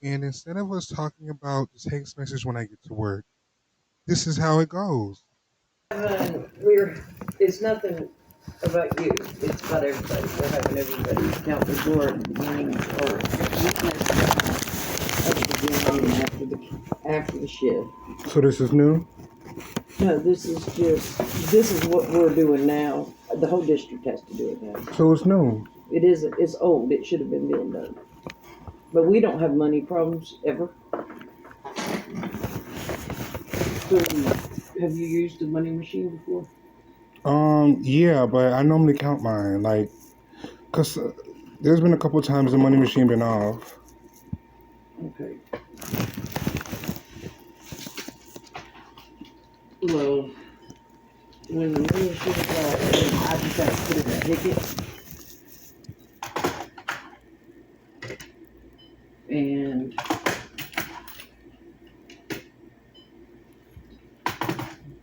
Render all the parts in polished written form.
And instead of us talking about the text message when I get to work, this is how it goes. We're, it's nothing about you, it's about everybody. We're having everybody count the door at the beginning or at the beginning and after the shift. So this is new? No, this is what we're doing now. The whole district has to do it now. So it's new. It's old, it should have been being done. But we don't have money problems ever. So, have you used a money machine before? Yeah, but I normally count mine, like, cause there's been a couple times the money machine been off. Okay. Well, when the money machine is off, I just have to put in a ticket and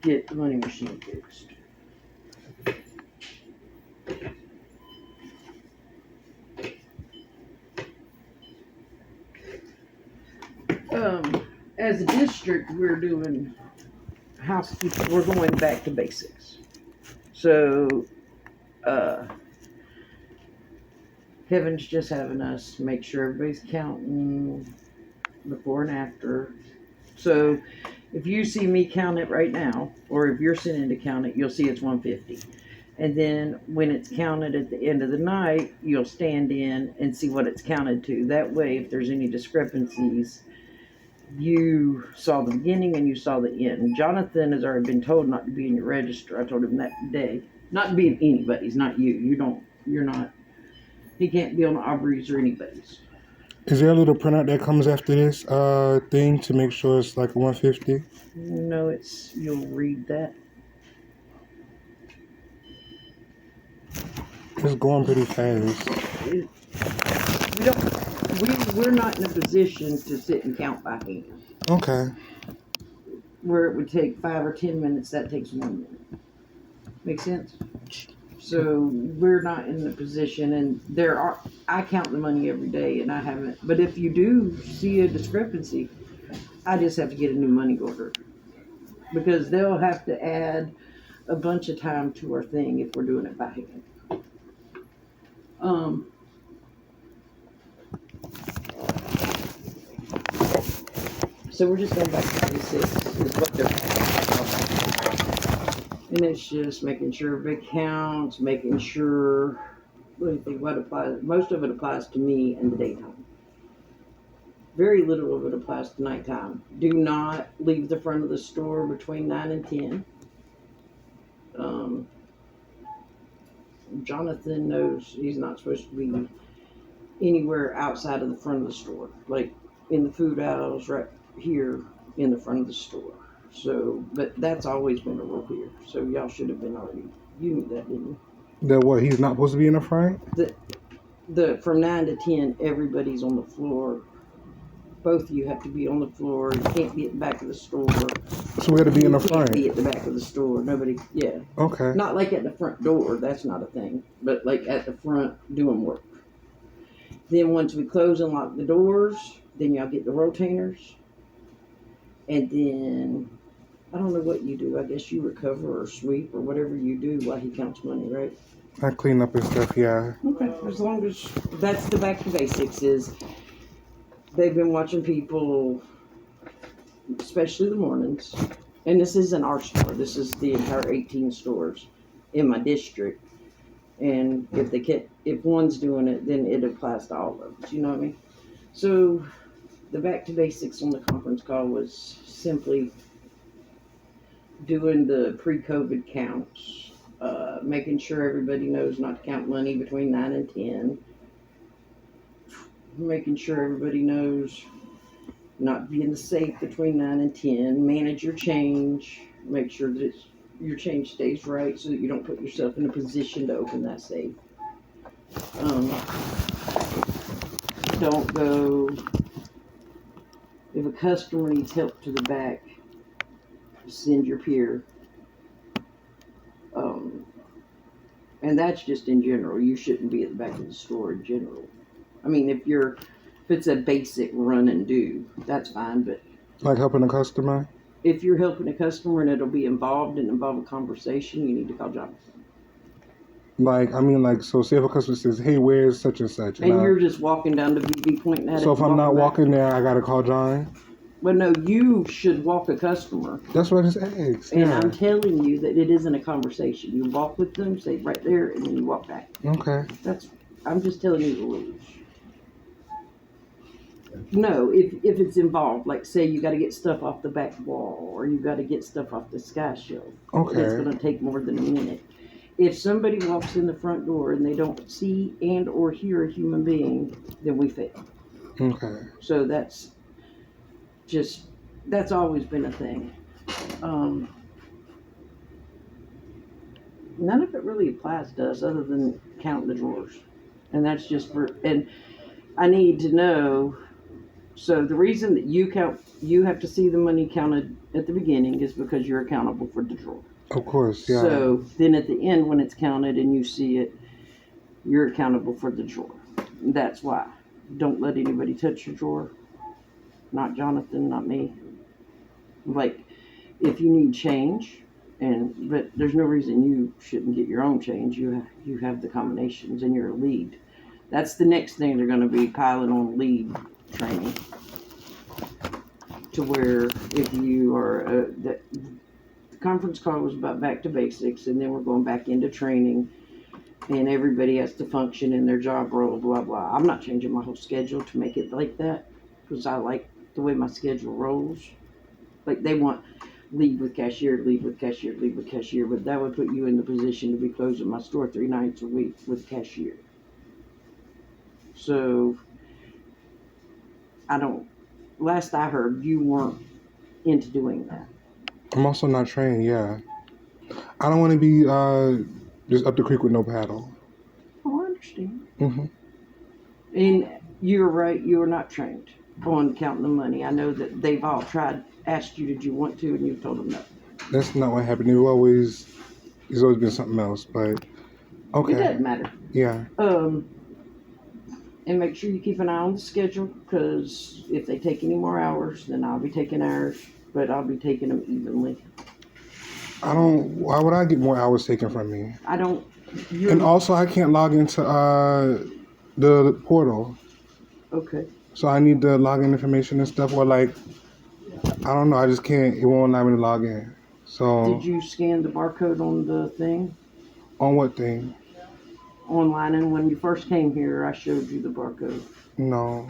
get the money machine fixed. As a district, we're doing housekeeping. We're going back to basics. So, uh, Kevin's just having us make sure everybody's counting before and after. So, if you see me count it right now, or if you're sitting to count it, you'll see it's 150. And then when it's counted at the end of the night, you'll stand in and see what it's counted to. That way, if there's any discrepancies, you saw the beginning and you saw the end. Jonathan has already been told not to be in your register. I told him that day. Not to be in anybody's, not you. You're not, he can't be on Aubrey's or anybody's. Is there a little printout that comes after this thing to make sure it's like 150? No, you'll read that. It's going pretty fast. It, we don't, we're not in a position to sit and count by hand. Okay. Where it would take 5 or 10 minutes, that takes 1 minute. Make sense? So we're not in the position, and I count the money every day, and I haven't. But if you do see a discrepancy, I just have to get a new money order because they'll have to add a bunch of time to our thing if we're doing it by hand. Um, so we're just going back to basics is what they're and it's just making sure everybody counts, making sure what applies. Most of it applies to me in the daytime. Very little of it applies to nighttime. Do not leave the front of the store between 9 and 10. Um, Jonathan knows he's not supposed to be anywhere outside of the front of the store, like in the food aisles right here in the front of the store. So, but that's always been a rule here. So y'all should have been already. You knew that, didn't you? That what, he's not supposed to be in the front? The from 9 to 10, everybody's on the floor. Both of you have to be on the floor. You can't be at the back of the store. So we got to be in the You can't front. be at the back of the store. Nobody, yeah. Okay. Not like at the front door. That's not a thing. But like at the front doing work. Then once we close and lock the doors, then y'all get the rotainers. And then I don't know what you do. I guess you recover or sweep or whatever you do while he counts money, right? I clean up and stuff, yeah. Okay. As long as that's the back to basics is they've been watching people, especially the mornings. And this isn't our store. This is the entire 18 stores in my district. And if one's doing it, then it applies to all of us. You know what I mean? So the back to basics on the conference call was simply doing the pre-COVID counts, making sure everybody knows not to count money between 9 and 10, making sure everybody knows not to be in the safe between 9 and 10, manage your change, make sure that your change stays right so that you don't put yourself in a position to open that safe. Don't go, if a customer needs help to the back, send your peer. And that's just in general. You shouldn't be at the back of the store in general. I mean, if you're If it's a basic run and do, that's fine. But Like helping a customer? if you're helping a customer and it'll be involved and involve a conversation, you need to call Jonathan. Like, I mean, like, so say if a customer says, hey, where's such and such? And you're just walking down the BB pointing at it. So if I'm not walking there, I got to call John? Well, no, you should walk a customer. That's what I just asked. And Yeah. I'm telling you that it isn't a conversation. You walk with them, say right there, and then you walk back. Okay. I'm just telling you the rules. No, if it's involved, like say you got to get stuff off the back wall or you got to get stuff off the sky shelf. Okay. It's going to take more than a minute. If somebody walks in the front door and they don't see and or hear a human being, then we fail. Okay. So that's always been a thing. None of it really applies to us other than counting the drawers. And that's just and I need to know, so the reason that you have to see the money counted at the beginning is because you're accountable for the drawer. Of course, yeah. So then at the end when it's counted and you see it, you're accountable for the drawer. That's why. Don't let anybody touch your drawer. Not Jonathan, not me. Like, if you need change, but there's no reason you shouldn't get your own change. You have the combinations and you're a lead. That's the next thing they're going to be piling on lead training. To where if you are, the conference call was about back to basics, and then we're going back into training, and everybody has to function in their job role, blah, blah. I'm not changing my whole schedule to make it like that, because I like the way my schedule rolls. Like they want lead with cashier, lead with cashier, lead with cashier, but that would put you in the position to be closing my store 3 nights a week with cashier. So, last I heard, you weren't into doing that. I'm also not trained, yeah. I don't want to be just up the creek with no paddle. Oh, I understand. Mm-hmm. And you're right, you're not trained on counting the money. I know that they've all asked you, did you want to, and you've told them no. That's not what happened. There's always been something else, but okay. It doesn't matter. Yeah. And make sure you keep an eye on the schedule, because if they take any more hours, then I'll be taking hours, but I'll be taking them evenly. Why would I get more hours taken from me? And also I can't log into the portal. Okay. So I need the login information and stuff, or like, I don't know, I just can't, it won't allow me to log in. So. Did you scan the barcode on the thing? On what thing? Online, and when you first came here, I showed you the barcode. No.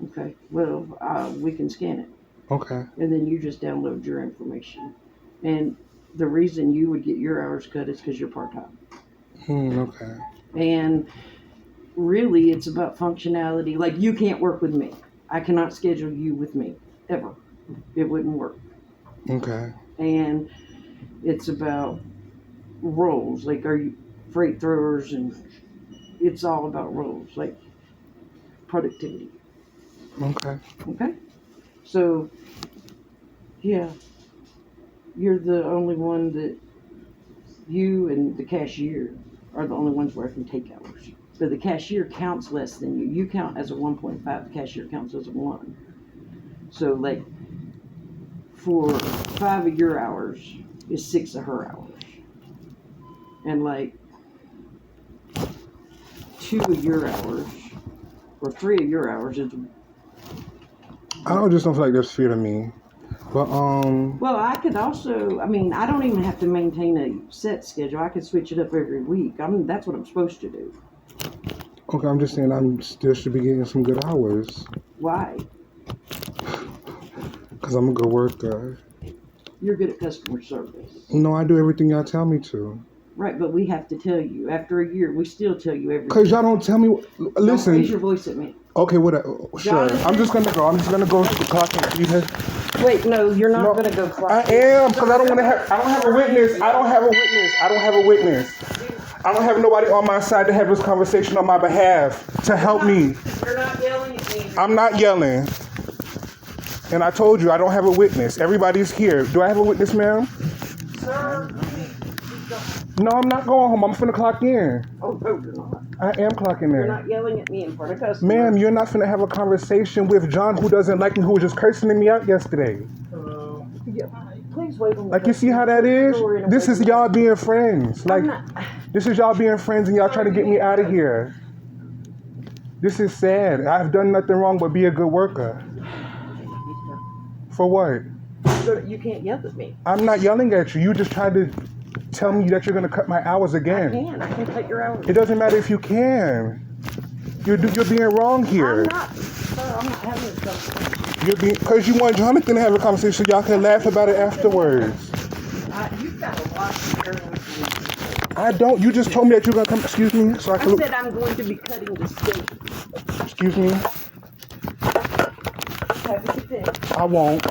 Okay, well, we can scan it. Okay. And then you just download your information. And the reason you would get your hours cut is because you're part-time. Okay. And really, it's about functionality. Like, you can't work with me. I cannot schedule you with me, ever. It wouldn't work. Okay. And it's about roles. Like, are you freight throwers, and it's all about roles, like productivity. Okay. Okay? So, yeah, you're the only one that, you and the cashier are the only ones where I can take hours. So the cashier counts less than you. You count as a 1.5, the cashier counts as a 1. So, like, for 5 of your hours is 6 of her hours. And, like, 2 of your hours, or 3 of your hours is. I just don't feel like that's fair to me. But Well, I could also. I mean, I don't even have to maintain a set schedule. I could switch it up every week. That's what I'm supposed to do. Okay, I'm just saying I'm still should be getting some good hours. Why? Because I'm a good worker. You're good at customer service. No, I do everything y'all tell me to. Right, but we have to tell you. After a year, we still tell you everything. Because y'all don't tell me. Listen. Don't raise your voice at me. Okay, sure. I'm just gonna go. I'm just gonna go clock in. Wait, no, you're not gonna go clock. I am, because I don't have a witness. I don't have a witness. I don't have nobody on my side to have this conversation on my behalf to help me. You're not yelling at me. I'm not yelling. And I told you I don't have a witness. Everybody's here. Do I have a witness, ma'am? Sir, please go. No, I'm not going home. I'm finna clock in. Oh, no, you're not. I am clocking You're in. not yelling at me in front of customers. Ma'am, you're not finna have a conversation with John who doesn't like me, who was just cursing me out yesterday. Yeah, please wait on the Like, you see how that is? This is y'all being friends. Like, this is y'all being friends and y'all trying to get me out of here. This is sad. I've done nothing wrong but be a good worker. For what? So you can't yell at me. I'm not yelling at you. You just tried to tell me that you're going to cut my hours again. I can cut your hours. It doesn't matter if you can. You're being wrong here. I'm not, sir, I'm not having this conversation. Because you want Jonathan to have a conversation so y'all can laugh about it afterwards. You've got a lot to share with me. I don't. You just told me that you're going to come. Excuse me. So I can said I'm going to be cutting the steak. Excuse me. Have a good day. I won't.